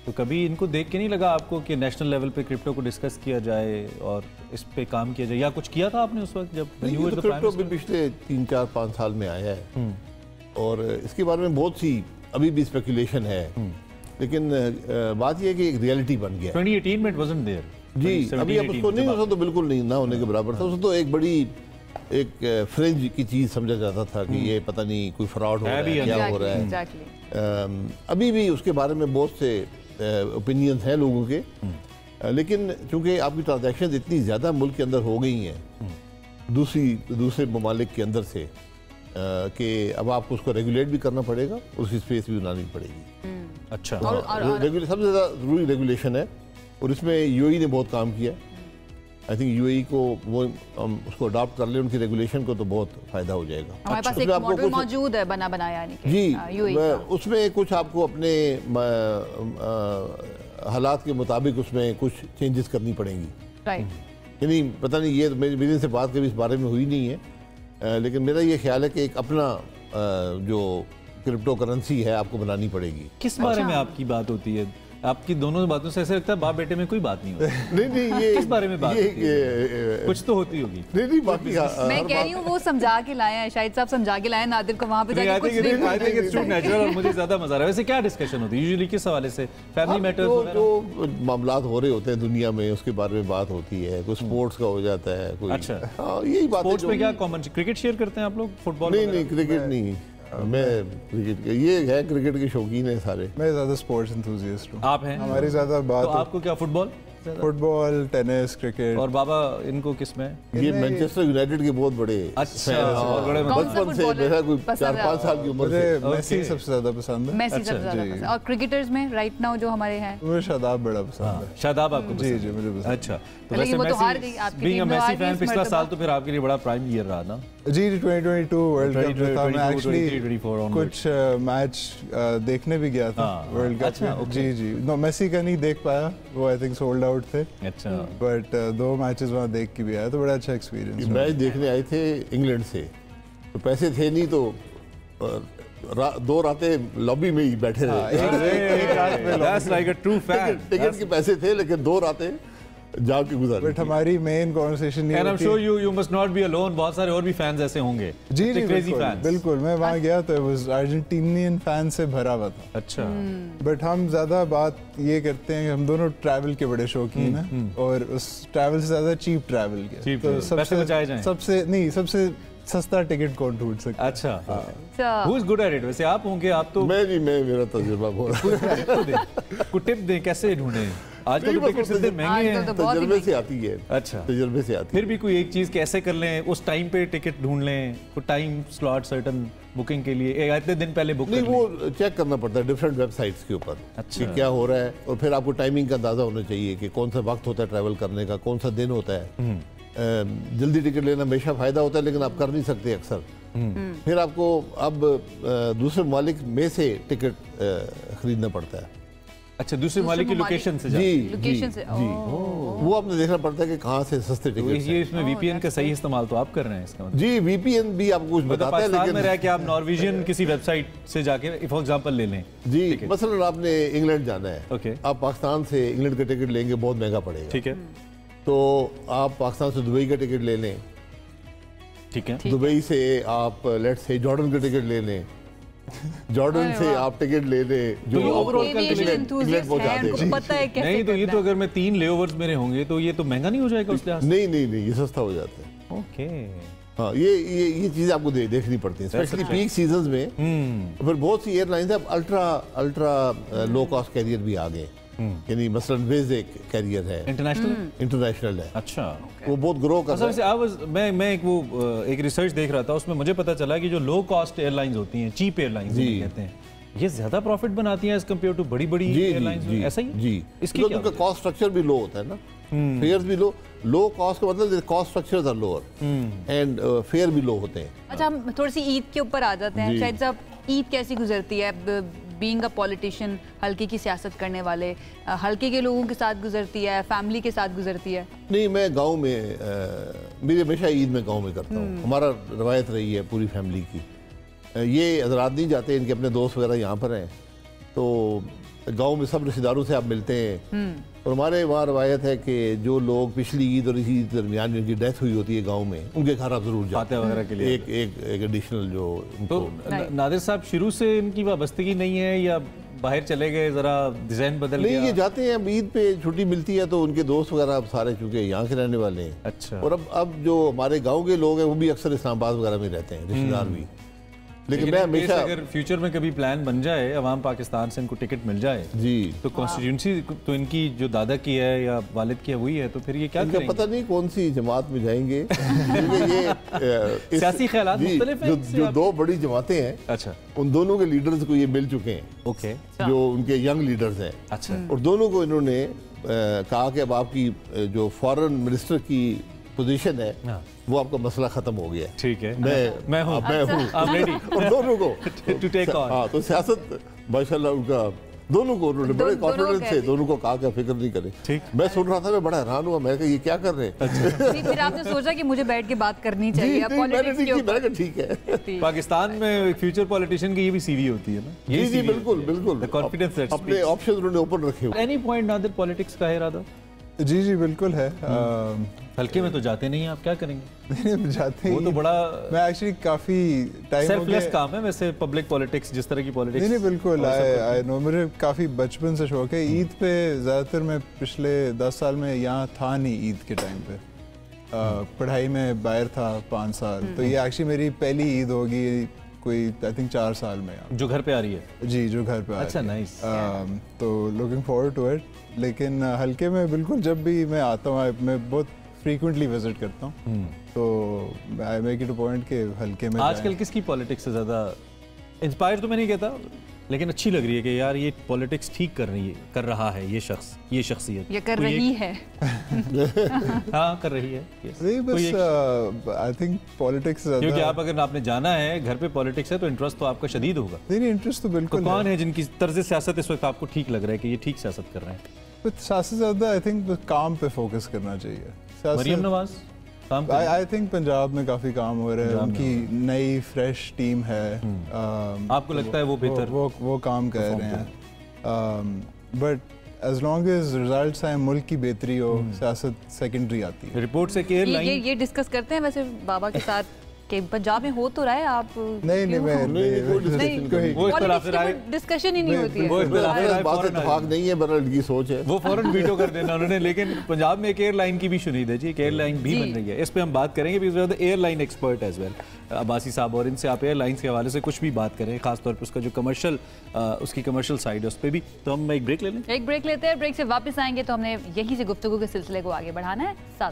तो कभी इनको देख के नहीं लगा आपको कि नेशनल लेवल पे क्रिप्टो को डिस्कस किया जाए और इस पे काम किया जाए, या कुछ किया था आपने उस वक्त जब क्रिप्टो भी पिछले 3-4-5 साल में आया है और इसके बारे में बहुत सी अभी भी स्पेकुलेशन है, लेकिन बात यह है कि एक रियलिटी बन गया। 2018 में इट वाजंट देयर जी, अभी अब उसको नहीं, उसको तो बिल्कुल नहीं ना होने के बराबर था। उसको तो एक बड़ी एक फ्रिंज की चीज़ समझा जाता था कि ये पता नहीं कोई फ्रॉड हो रहा है, क्या हो रहा है। अभी भी उसके बारे में बहुत से ओपिनियंस हैं लोगों के, लेकिन चूंकि आपकी ट्रांजैक्शन इतनी ज़्यादा मुल्क के अंदर हो गई हैं दूसरे ममालिक के अंदर से कि अब आपको उसको रेगुलेट भी करना पड़ेगा, उसकी स्पेस भी बनानी पड़ेगी। अच्छा, सबसे ज़्यादा ज़रूरी रेगुलेशन है और इसमें यूएई ने बहुत काम किया। आई थिंक यूएई को वो उसको अडॉप्ट कर ले, उनकी रेगुलेशन को, तो बहुत फायदा हो जाएगा। हमारे पास एक मॉडल मौजूद है बना बनाया जी, उसमें कुछ आपको अपने हालात के मुताबिक उसमें कुछ चेंजेस करनी पड़ेंगी। यानी पता नहीं, ये मेरे से बात कभी इस बारे में हुई नहीं है, लेकिन मेरा ये ख्याल है कि एक अपना जो क्रिप्टो करेंसी है आपको बनानी पड़ेगी। किस बारे में आपकी बात होती है? आपकी दोनों बातों से ऐसा लगता है बाप बेटे में कोई बात नहीं होती। नहीं, ये किस बारे में बात होती है? कुछ तो होती होगी। नहीं, बाकी मैं कह रही हूँ वो समझा के लाए हैं, शायद साहब समझा के लाए हैं नादिर को वहाँ पे जाके कुछ नेचुरल और मुझे ज्यादा मजा आ रहा है। वैसे क्या डिस्कशन होती है यूजुअली, किस हवाले से? फैमिली मैटर्स वगैरह, जो मामलात हो रहे होते हैं दुनिया में उसके बारे में बात होती है, कोई स्पोर्ट्स का हो जाता है कोई। अच्छा, यही बात। स्पोर्ट्स में क्या कॉमन? क्रिकेट शेयर करते हैं आप लोग? फुटबॉल? नहीं, क्रिकेट नहीं, मैं क्रिकेट के, ये है क्रिकेट के शौकीन है सारे। मैं ज़्यादा स्पोर्ट्स एंथुसियास्ट हूँ। आप हैं? हमारी ज़्यादा बात। तो आपको क्या फुटबॉल, टेनिस, क्रिकेट? और बाबा इनको किस में? ये मैनचेस्टर यूनाइटेड के बहुत बड़े। अच्छा, और बड़े बचपन से, मेरा कोई 4-5 साल की उम्र से मेसी सबसे ज़्यादा पसंद है। मेसी सबसे ज़्यादा पसंद। और क्रिकेटर्स में राइट नाउ जो हमारे हैं, मुझे शादाब बड़ा पसंद है। शादाब आपको? जी, मुझे पसंद। अच्छा, तो वैसे मेसी फैन पिछला साल तो फिर आपके लिए बड़ा प्राइम ईयर रहा ना? जी, 2022 वर्ल्ड कप में था। मैं एक्चुअली कुछ मैच देखने भी गया था वर्ल्ड कप में। जी, नो मेसी का नहीं देख पाया, वो आई थिंक सोल्ड आउट थे। अच्छा, बट 2 मैचेस वहाँ देख के भी आया, तो बड़ा अच्छा एक्सपीरियंस। मैच देखने आए थे इंग्लैंड से, तो पैसे थे नहीं, तो 2 रातें लॉबी में ही बैठे रहे। टिकट के पैसे थे लेकिन 2 रातें जाके गुजारी। बट हमारी main conversation and I'm sure you must not be alone, बहुत सारे और भी फैंस ऐसे होंगे। जी, बिल्कुल। मैं वहाँ गया तो अर्जेंटीनियन फैन से भरा हुआ था। अच्छा, बट हम ज्यादा बात ये करते हैं कि हम दोनों ट्रैवल के बड़े शौकीन हैं और उस ट्रैवल से ज्यादा चीप ट्रैवल के, तो सबसे सस्ता टिकट कौन ढूंढ सकता है? अच्छा, who is good at it? वैसे आप होंगे, आप तो। मैं मेरा तजुर्बा बहुत। कुछ टिप दें, कैसे ढूंढें? आजकल तो टिकट इतने महंगे हैं। तजुर्बे से आती है। अच्छा, तजुर्बे से आती है। फिर भी कोई एक चीज कैसे कर लें, उस टाइम पे टिकट ढूंढ लें, कोई टाइम स्लॉट सर्टन बुकिंग के लिए इतने दिन पहले बुक नहीं, वो चेक करना पड़ता है डिफरेंट वेबसाइट्स के ऊपर। अच्छा, कि क्या हो रहा है, और फिर आपको टाइमिंग का अंदाजा होना चाहिए कि कौन सा वक्त होता है ट्रैवल करने का, कौन सा दिन होता है। जल्दी टिकट लेना हमेशा फायदा होता है, लेकिन आप कर नहीं सकते अक्सर। फिर आपको अब दूसरे ममालिक में से टिकट खरीदना पड़ता है। अच्छा, दूसरे ममालिक की लोकेशन से? जी, वो आपने देखना पड़ता है कि कहाँ से सस्ते टिकट। ये इसमें वीपीएन का सही इस्तेमाल तो आप कर रहे हैं इसका मतलब? जी, वीपीएन भी आपको कुछ बताता है, लेकिन में रह के आप नॉर्वेजियन किसी वेबसाइट से जाके फॉर एग्जांपल ले लें। जी, मसलन आपने इंग्लैंड जाना है, ओके, आप पाकिस्तान से इंग्लैंड का टिकट लेंगे, बहुत महंगा पड़ेगा। ठीक है, तो आप पाकिस्तान से दुबई का टिकट ले लें। ठीक है, दुबई से आप लेट्स से जॉर्डन का टिकट ले लें, जॉर्डन से आप टिकट ले लें, जो ओवरऑल पता है कैसे। नहीं, तो ये तो अगर मैं 3 लेओवर्स मेरे होंगे तो ये तो महंगा नहीं हो जाएगा उस लिहाज से? नहीं, ये सस्ता हो जाता है। ओके, हाँ, ये चीज़ें आपको देखनी पड़ती हैं, स्पेशली पीक सीजन्स में। फिर बहुत सी एयरलाइंस अब अल्ट्रा लो कॉस्ट कैरियर भी आ गए, यानी मसलन वेज एक कैरियर है, इंटरनेशनल है। अच्छा, वो बहुत ग्रो कर रहा है। मैं एक रिसर्च देख रहा था, उसमें मुझे पता चला कि जो लो कॉस्ट एयरलाइंस होती हैं, चीप एयरलाइंस कहते हैं, ये ज्यादा प्रॉफिट बनाती हैं एज कम्पेयर टू बड़ी एयरलाइंस। ऐसा ही? जी, इसकी उनका कॉस्ट स्ट्रक्चर भी लो होता है ना, फेयर्स भी लो कॉस्ट का मतलब cost structures are lower and fare भी लो होते हैं। अच्छा, हम थोड़ी सी ईद के ऊपर आ जाते हैं। शायद साहब, ईद कैसी गुजरती है? बीइंग अ पॉलिटिशियन, हल्के की सियासत करने वाले, हल्के के लोगों के साथ गुजरती है, फैमिली के साथ गुजरती है? नहीं, मैं गांव में, मेरी हमेशा ईद में गांव में करता हूँ। हमारा रवायत रही है पूरी फैमिली की। ये हजरात नहीं जाते, इनके अपने दोस्त वगैरह यहाँ पर हैं, तो गांव में सब रिश्तेदारों से आप मिलते हैं। और हमारे वहाँ रवायत है कि जो लोग पिछली ईद और इसी ईद के दरमियान जिनकी डेथ हुई होती है गांव में, उनके घर आप जरूर जाते हैं वगैरह के लिए। एक एडिशनल जो तो नादिर साहब शुरू से इनकी वाबस्तगी नहीं है या बाहर चले गए, जरा डिजाइन बदल गया? नहीं, ये जाते हैं, अब ईद पे छुट्टी मिलती है तो उनके दोस्त वगैरह अब सारे चूंकि यहाँ के रहने वाले हैं। अच्छा। और अब जो हमारे गांव के लोग हैं वो भी अक्सर इस्लामाबाद वगैरह में रहते हैं, रिश्तेदार भी। लेकिन मैं हमेशा अगर फ्यूचर में कभी प्लान बन जाए, अवाम पाकिस्तान से इनको टिकट मिल जाए जी, तो कॉन्स्टिट्यूंसी तो इनकी जो दादा की है या वालिद की है वही है, तो फिर ये क्या करेंगे? पता नहीं कौन सी जमात में जाएंगे। ये सियासी ख्यालात मुख्तलिफ हैं। जो दो बड़ी जमातें हैं, अच्छा, उन दोनों के लीडर्स को ये मिल चुके हैं। ओके, जो उनके यंग लीडर्स हैं। अच्छा। और दोनों को इन्होंने कहा कि अब आपकी जो फॉरेन मिनिस्टर की पोजीशन है वो आपका मसला खत्म हो गया है। ठीक है, मैं हूँ और दोनों को टू टेक ऑन। हाँ, तो सियासत माशाल्लाह उनका दोनों को उन्होंने बड़े कॉन्फिडेंस से दोनों को कहा कि फिक्र नहीं करे। ठीक। मैं सुन रहा था, मैं बड़ा हैरान हुआ, मैं ये क्या कर रहे हैं। फिर आपने सोचा कि मुझे बैठ के बात करनी चाहिए पॉलिटिक्स के ऊपर। ठीक है। पाकिस्तान में फ्यूचर पॉलिटिशियन की ये भी सीवी होती है ना? जी, बिल्कुल बिल्कुल, कॉन्फिडेंस अपने ऑप्शंस उन्होंने ओपन रखे। एनी पॉइंट नादिर पॉलिटिक्स का है इरादा? जी बिल्कुल है। हल्के में तो जाते नहीं, आप क्या करेंगे? नहीं जाते ही, वो तो बड़ा मैं एक्चुअली काफी टाइम सेल्फलेस काम है वैसे पब्लिक पॉलिटिक्स, जिस तरह की पॉलिटिक्स। नहीं बिल्कुल, आई नो, मुझे काफी बचपन से शौक है। ईद पे ज्यादातर मैं पिछले 10 साल में यहाँ था नहीं ईद के टाइम पे, पढ़ाई में बाहर था 5 साल, तो ये एक्चुअली मेरी पहली ईद होगी कोई आई थिंक 4 साल में जो घर पे आ रही है। जी, जो घर पे आ रही है। अच्छा, नाइस। तो लुकिंग फॉरवर्ड टू इट। लेकिन हल्के में बिल्कुल जब भी मैं आता हूँ, मैं बहुत फ्रीक्वेंटली विजिट करता हूँ, तो I make it a point कि हल्के में। आजकल किसकी पॉलिटिक्स से ज़्यादा इंस्पायर तो मैं नहीं कहता, लेकिन अच्छी लग रही है कि यार ये पॉलिटिक्स ठीक कर रहा है ये शख्स, ये शख्सियत ये कर रही है। हाँ, कर रही है। नहीं, बस आई थिंक पॉलिटिक्स, क्योंकि आप अगर आपने जाना है घर पे पॉलिटिक्स है तो इंटरेस्ट तो आपका शदीद होगा। नहीं, इंटरेस्ट तो बिल्कुल। कौन है जिनकी तर्ज सियासत इस वक्त आपको ठीक लग रहा है कि ये ठीक सियासत कर रहे हैं? सियासत ज़्यादा आई थिंक काम पे फोकस करना चाहिए। मरियम नवाज आई थिंक पंजाब में काफी काम हो रहा है, उनकी नई फ्रेश टीम है। आपको लगता है वो बेहतर वो काम कर रहे हैं? But as long as results आए, मुल्क की बेहतरी हो, सियासत सेकेंडरी आती है। रिपोर्ट से एयरलाइन ये डिस्कस करते हैं वैसे बाबा के साथ कि पंजाब में हो तो रहा है, आप नहीं डिस्कशन ही नहीं होती है, बात इत्तेफाक नहीं है, बरल की सोच है वो फौरन वीटो कर देना उन्होंने। लेकिन पंजाब में एक एयरलाइन की भी शुनीद है जी, एक एयरलाइन भी बन रही है, इस पे हम बात करेंगे because airline expert as well Abbasi साहब, और इनसे आप एयरलाइंस के हवाले से कुछ भी बात करें, खासतौर पर उसका जो कमर्शियल उसकी कमर्शियल साइड है उस पर भी। तो हम एक ब्रेक ले लें, एक ब्रेक लेते हैं, ब्रेक से वापस आएंगे तो हमने यहीं से गुफ्तगू के सिलसिले को आगे बढ़ाना है। साथ